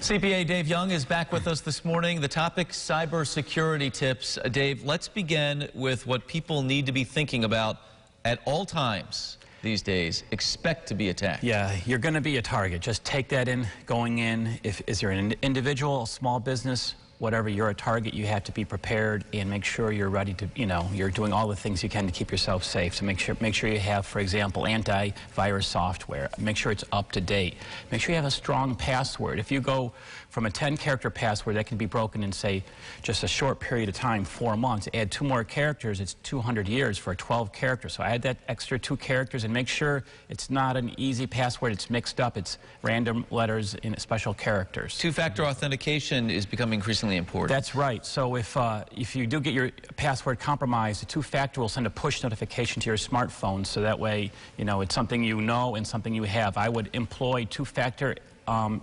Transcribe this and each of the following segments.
CPA Dave Young is back with us this morning. The topic, cybersecurity tips. Dave, let's begin with what people need to be thinking about at all times these days. Expect to be attacked. Yeah, you're going to be a target. Just take that in going in. Is you're an individual, a small business, whatever, you're a target, you have to be prepared and make sure you're ready to, you're doing all the things you can to keep yourself safe. So make sure you have, for example, antivirus software. Make sure it's up to date. Make sure you have a strong password. If you go from a 10-character password that can be broken in, say, just a short period of time, 4 months, add 2 more characters, it's 200 years for 12 characters. So add that extra 2 characters and make sure it's not an easy password, it's mixed up, it's random letters in special characters. Two-factor authentication is becoming increasingly important. That's right. So if you do get your password compromised, the two-factor will send a push notification to your smartphone, so that way, it's something you know and something you have. I would employ two-factor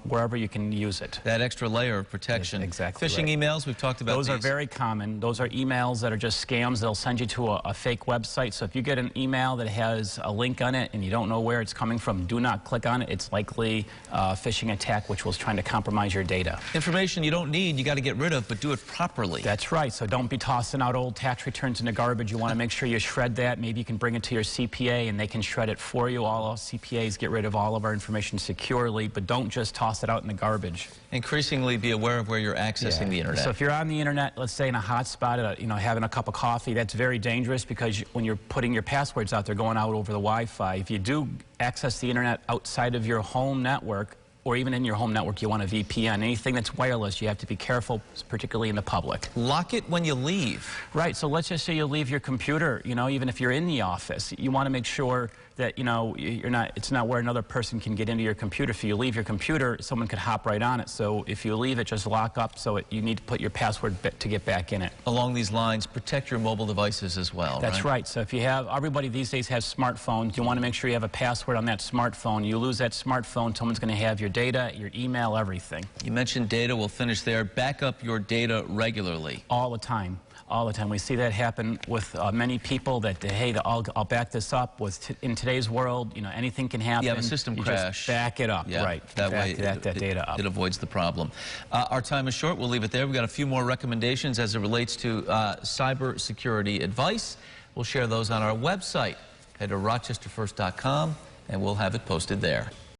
wherever you can use it. That extra layer of protection. Yes, exactly. Phishing emails, we've talked about those. Are very common. Those are emails that are just scams. They'll send you to a fake website. So if you get an email that has a link on it and you don't know where it's coming from, do not click on it. It's likely a phishing attack which was trying to compromise your data. Information you don't need, you got to get rid of, but do it properly. That's right. So don't be tossing out old tax returns in the garbage. You want to make sure you shred that. Maybe you can bring it to your CPA and they can shred it for you. All CPAs get rid of all of our information securely, but don't just toss it out in the garbage. Increasingly be aware of where you're accessing the internet. So if you're on the internet, let's say in a hot spot, having a cup of coffee, that's very dangerous because when you're putting your passwords out, they're going out over the Wi-Fi. If you do access the internet outside of your home network, or even in your home network, you want a VPN. Anything that's wireless, you have to be careful, particularly in the public. Lock it when you leave. Right, so let's just say you leave your computer, even if you're in the office, you want to make sure that, it's not where another person can get into your computer. If you leave your computer, someone could hop right on it. So if you leave it, just lock up so you need to put your password to get back in it. Along these lines, protect your mobile devices as well, That's right. So if you have, everybody these days has smartphones, you want to make sure you have a password on that smartphone. You lose that smartphone, someone's going to have your data, your email, everything. You mentioned data, we'll finish there. Back up your data regularly. All the time. All the time. We see that happen with many people that, hey, I'll back this up. In today's world, anything can happen. You have a system crash. Just back it up, yeah, right. That way that data up. It avoids the problem. Our time is short. We'll leave it there. We've got a few more recommendations as it relates to cybersecurity advice. We'll share those on our website. Head to rochesterfirst.com and we'll have it posted there.